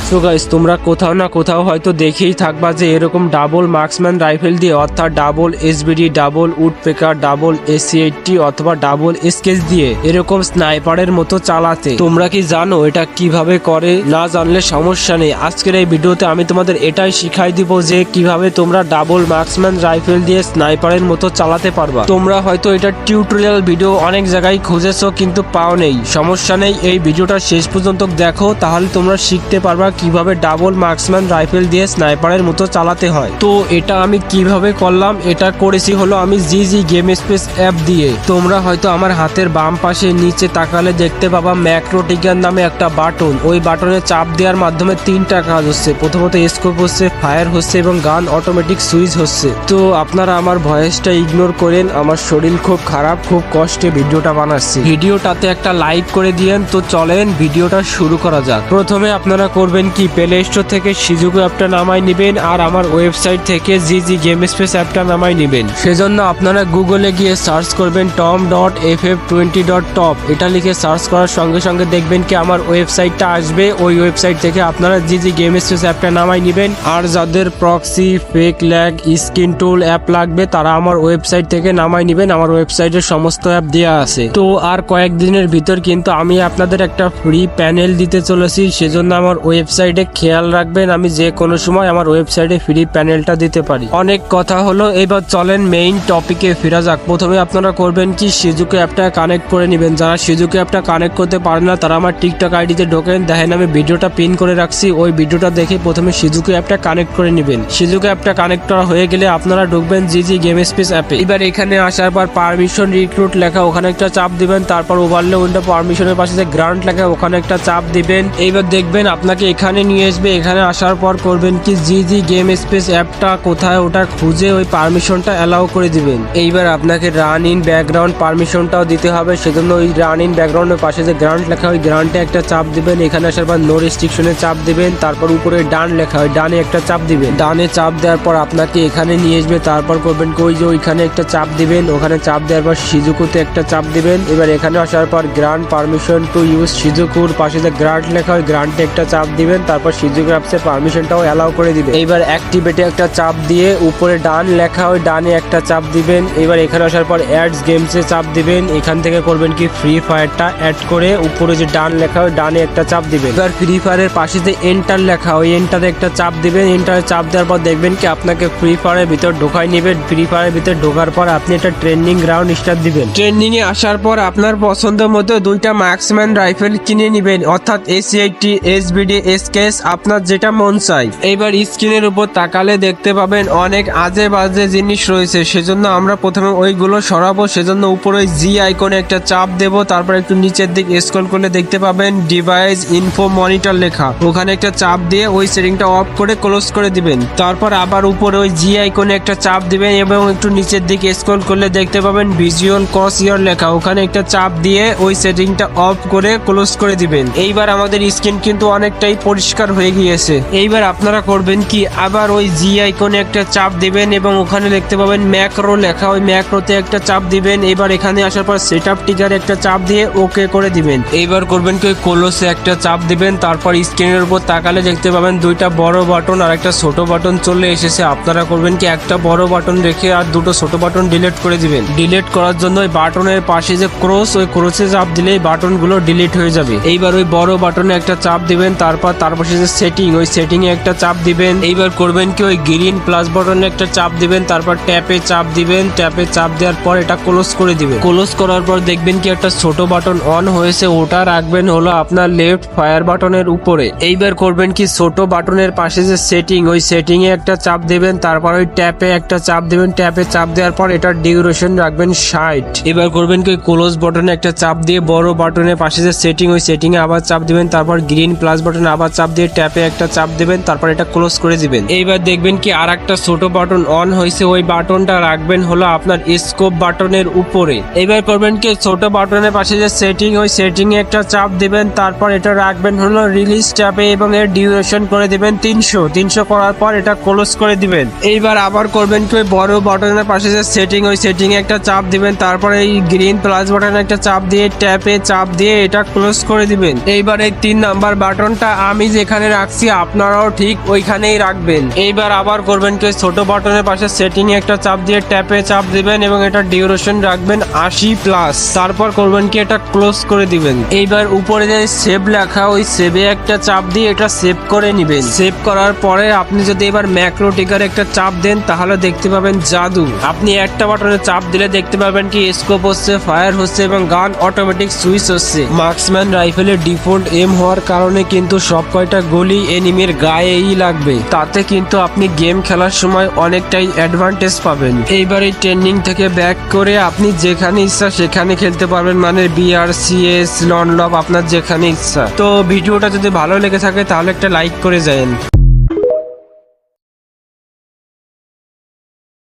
So guys, তোমরা কোথাও না কোথাও হয়তো দেখেই থাকবা যে এরকম ডাবল মার্কসম্যান রাইফেল দিয়ে অর্থাৎ double SBD, double woodpecker, double এসি-80 অথবা ডাবল এসকেস দিয়ে এরকম স্নাইপারের মতো চালাতে। তোমরা কি জানো এটা কিভাবে করে? না জানলে সমস্যা নেই, আজকের এই ভিডিওতে আমি তোমাদের এটাই শিখাই দিব যে কিভাবে তোমরা ডাবল মার্কসম্যান রাইফেল দিয়ে স্নাইপারের মতো চালাতে পারবা। তোমরা হয়তো এটা টিউটোরিয়াল ভিডিও অনেক জায়গায় খুঁজেছো কিন্তু পাও নেই, সমস্যা নেই, এই ভিডিওটা শেষ পর্যন্ত দেখো, তাহলে তোমরা শিখতে পারবা কিভাবে ডাবল মার্কসম্যান রাইফেল দিয়ে স্নাইপারের মতো চালাতে হয়। তো এটা আমি কিভাবে করলাম, এটা করেছি হলো আমি জিজি গেম স্পেস অ্যাপ দিয়ে। তোমরা হয়তো আমার হাতের বাম পাশে নিচে তাকালে দেখতে পাবা ম্যাক্রো টিগার নামে একটা বাটন। ওই বাটনে চাপ দেওয়ার মাধ্যমে তিনটা কাজ হচ্ছে, প্রথমত স্কোপ হচ্ছে, ফায়ার হচ্ছে এবং গান অটোমেটিক সুইচ হচ্ছে। তো আপনারা আমার ভয়েসটা ইগনোর করেন, আমার শরীর খুব খারাপ, খুব কষ্টে ভিডিওটা বানাচ্ছি। ভিডিওটাতে একটা লাইক করে দিয়েন। তো চলেন ভিডিওটা শুরু করা যাক। প্রথমে আপনারা করবেন কি, প্লে স্টোর থেকে সিজুকু অ্যাপটা নামাই নেবেন আর আমার ওয়েবসাইট থেকে জিজি গেম স্পেস অ্যাপটা নামাই নেবেন। সেজন্য আপনারা গুগলে গিয়ে সার্চ করবেন tom.ff20.top, এটা লিখে সার্চ করার সঙ্গে সঙ্গে দেখবেন কি আমার ওয়েবসাইটটা আসবে। ওই ওয়েবসাইট থেকে আপনারা জিজি গেম স্পেস অ্যাপটা নামাই নেবেন। আর যাদের প্রক্সি, ফেক ল্যাগ, স্ক্রিন টুল অ্যাপ লাগবে তারা আমার ওয়েবসাইট থেকে নামাই নেবেন, আমার ওয়েবসাইটে সমস্ত অ্যাপ দেওয়া আছে। তো আর কয়েকদিনের ভিতর কিন্তু আমি আপনাদের একটা ফ্রি প্যানেল দিতে চলেছি, সেজন্য আমার ওয়েবসাইটে খেয়াল রাখবেন, আমি যে কোনো সময় আমার ওয়েবসাইটে ফ্রি প্যানেলটা দিতে পারি। অনেক কথা হলো, এবার চলেন মেইন টপিকে ফেরা যাক। প্রথমে আপনারা করবেন কি, সিজুকু অ্যাপটা কানেক্ট করে নেবেন। যারা সিজুকু অ্যাপটা কানেক্ট করতে পারে না তারা আমার টিকটক আইডিতে ঢোকেন, দেখেন আমি ভিডিওটা পিন করে রাখছি, ওই ভিডিওটা দেখে প্রথমে সিজুকু অ্যাপটা কানেক্ট করে নেবেন। সিজুকু অ্যাপটা কানেক্ট করা হয়ে গেলে আপনারা ঢুকবেন জিজি গেম স্পেস অ্যাপে। এবার এখানে আসার পর পারমিশন রিক্রুট লেখা, ওখানে একটা চাপ দিবেন। তারপর ওভারলে উইন্ডো পারমিশনের পাশে যে গ্রান্ট লেখা, ওখানে একটা চাপ দিবেন। এইবার দেখবেন আপনাকে এখানে নিয়ে আসবে। এখানে আসার পর করবেন কি, জিজি গেম স্পেস অ্যাপটা কোথায় ওটা খুঁজে ওই পারমিশনটা অ্যালাউ করে দিবেন। এইবার আপনাকে রান ইন ব্যাকগ্রাউন্ড পারমিশনটাও দিতে হবে, সেজন্য ওই রান ইন ব্যাকগ্রাউন্ডের পাশে যে গ্রান্ট লেখা, ওই গ্রান্টে একটা চাপ দিবেন। এখানে আসার পর নো রেস্ট্রিকশনে চাপ দিবেন। তারপর উপরে ডান লেখা, ওই ডানে একটা চাপ দিবেন। ডানে চাপ দেওয়ার পর আপনাকে এখানে নিয়ে আসবে। তারপর করবেন কি, ওই যে ওইখানে একটা চাপ দিবেন, ওখানে চাপ দেওয়ার পর সিজুকুতে একটা চাপ দিবেন। এবার এখানে আসার পর গ্রান্ট পারমিশন টু ইউজ সিজুকুর পাশে যে গ্রান্ট লেখা, ওই গ্রান্টে একটা চাপ দিবেন। তারপর সিজুকু অ্যাপসের পারমিশনটাও অ্যালাউ করে দিবেন। এইবার অ্যাক্টিভেটে একটা চাপ দিয়ে উপরে ডান লেখা, ওই ডানে একটা চাপ দিবেন। এবার এখানে আসার পর অ্যাডস গেমসে চাপ দিবেন। এখান থেকে করবেন কি, ফ্রি ফায়ারটা অ্যাড করে উপরে যে ডান লেখা, ওই ডানে একটা চাপ দিবেন। এবার ফ্রি ফায়ারের পাশে যে এন্টার লেখা, ওই এন্টারে একটা চাপ দিবেন। এন্টারে চাপ দেওয়ার পর দেখবেন কি আপনাকে ফ্রি ফায়ারের ভিতর ঢোকাই নেবেন। ফ্রি ফায়ারের ভিতর ঢোকার পর আপনি একটা ট্রেনিং গ্রাউন্ড স্টার্ট দিবেন। ট্রেনিং এ আসার পর আপনার পছন্দ মতো দুইটা মার্কসম্যান রাইফেল কিনে নেবেন, অর্থাৎ এসি-80, এসবিডি, এসকেএস, আপনার যেটা মন চাই। এইবার স্ক্রিনের উপর তাকালে দেখতে পাবেন অনেক আজে বাজে জিনিস রয়েছে, সেজন্য আমরা প্রথমে ওইগুলো সরাবো। সেজন্য উপরে জি আইকনে একটা চাপ দেব। তারপর একটু নিচের দিক স্ক্রল করলে দেখতে পাবেন ডিভাইস ইনফো মনিটর লেখা, ওখানে একটা চাপ দিয়ে ওই সেটিংটা অফ করে ক্লোজ করে দিবেন। তারপর আবার উপরে ওই জি আইকনে একটা চাপ দিবেন এবং একটু নিচের দিকে স্ক্রল করলে দেখতে পাবেন ভিজুয়াল ক্রস ইয়ার লেখা, ওখানে একটা চাপ দিয়ে ওই সেটিংটা অফ করে ক্লোজ করে দিবেন। এইবার আমাদের স্ক্রিন কিন্তু অনেকটাই পরিষ্কার হয়ে গিয়েছে। এইবার আপনারা করবেন কি, আবার ওই জি আইকনে একটা চাপ দিবেন এবং ওখানে দেখতে পাবেন ম্যাক্রো লেখা, ওই ম্যাক্রোতে একটা চাপ দিবেন। এবার এখানে আসার পর সেটআপ টিকারে একটা চাপ দিয়ে ওকে করে দিবেন। এইবার করবেন কি, ক্লোজে একটা চাপ দিবেন। তারপর স্ক্রিনের উপর তাকালে দেখতে পাবেন দুইটা বড় বাটন আর একটা ছোট বাটন চলে এসেছে। আপনারা করবেন কি, একটা বড় বাটন রেখে আর দুটো ছোট বাটন ডিলিট করে দিবেন। ডিলিট করার জন্য ওই বাটনের পাশে যে ক্রস, ওই ক্রসে চাপ দিলে এই বাটনগুলো ডিলিট হয়ে যাবে। এইবার ওই বড় বাটনে একটা চাপ দিবেন। তারপর তার পাশে যে সেটিং, ওই সেটিং এ একটা চাপ দিবেন। এইবার করবেন কি, ওই গ্রিন প্লাস বাটনে একটা চাপ দিবেন। তারপর ট্যাপে চাপ দিবেন। ট্যাপে চাপ দেওয়ার পর এটা ক্লোজ করে দিবেন। ক্লোজ করার পর দেখবেন কি একটা ছোট বাটন অন হয়েছে, ওটা রাখবেন হলো আপনার লেফট ফায়ার বাটনের উপরে। এইবার করবেন কি, ছোট বাটনের পাশে যে সেটিং, ওই সেটিং এ একটা চাপ দিবেন। তারপর ওই ট্যাপে একটা চাপ দিবেন। ট্যাপে চাপ দেওয়ার পর এটার ডিউরেশন রাখবেন 60। এবার করবেন কি, ক্লোজ বাটনে একটা চাপ দিয়ে বড় বাটনের পাশে যে সেটিং, ওই সেটিং এ আবার চাপ দিবেন। তারপর গ্রিন প্লাস বাটনে আবার চাপ দিয়ে ট্যাপে একটা চাপ দিবেন। তারপর এটা ক্লোজ করে দিবেন। এইবার দেখবেন কি আর একটা ছোট বাটন অন হয়েছে, ওই বাটনটা রাখবেন হলো আপনার স্কোপ বাটনের উপরে। এবার করবেন কি, ছোট বাটনের পাশে যে সেটিং, ওই সেটিং এ একটা চাপ দিবেন। তারপর এটা রাখবেন হলো রিলিজ ট্যাপে এবং এর ডিউরেশন করে দিবেন 300 করার পর এটা ক্লোজ করে দিবেন। এইবার আবার করবেন কি, বড় বাটনের পাশে যে সেটিং, ওই সেটিং এ একটা চাপ দিবেন। তারপর এই গ্রিন প্লাস বাটনে একটা চাপ দিয়ে ট্যাপে চাপ দিয়ে এটা ক্লোজ করে দিবেন। এইবার এই 3 নাম্বার বাটনটা আমি আমি যেখানে রাখছি আপনারাও ঠিক ওইখানেই রাখবেন। এইবার আবার করবেন কি, ছোট বাটনের পাশে সেটিং এ একটা চাপ দিয়ে ট্যাপে চাপ দিবেন এবং এটা ডিউরেশন রাখবেন 80+। তারপর করবেন কি, এটা ক্লোজ করে দিবেন। এইবার উপরে যে সেভ লেখা, ওই সেভে একটা চাপ দিয়ে এটা সেভ করে নিবেন। সেভ করার পরে আপনি যদি এবার ম্যাক্রো টিকার একটা চাপ দেন তাহলে দেখতে পাবেন জাদু। আপনি একটা বাটনে চাপ দিলে দেখতে পাবেন কি স্কোপ হচ্ছে, ফায়ার হচ্ছে এবং গান অটোমেটিক সুইচ হচ্ছে। মার্কসম্যান রাইফেলের ডিফল্ট এম হওয়ার কারণে কিন্তু সব কয়টা গুলি এনিমির গায়েই লাগবে, তাতে কিন্তু আপনি গেম খেলার সময় অনেকটাই অ্যাডভান্টেজ পাবেন। এইবার এই ট্রেন্ডিং থেকে ব্যাক করে আপনি যেখানে ইচ্ছা সেখানে খেলতে পারবেন, মানে BRCS লনলব আপনার যেখানে ইচ্ছা। তো ভিডিওটা যদি ভালো লেগে থাকে তাহলে একটা লাইক করে যাবেন।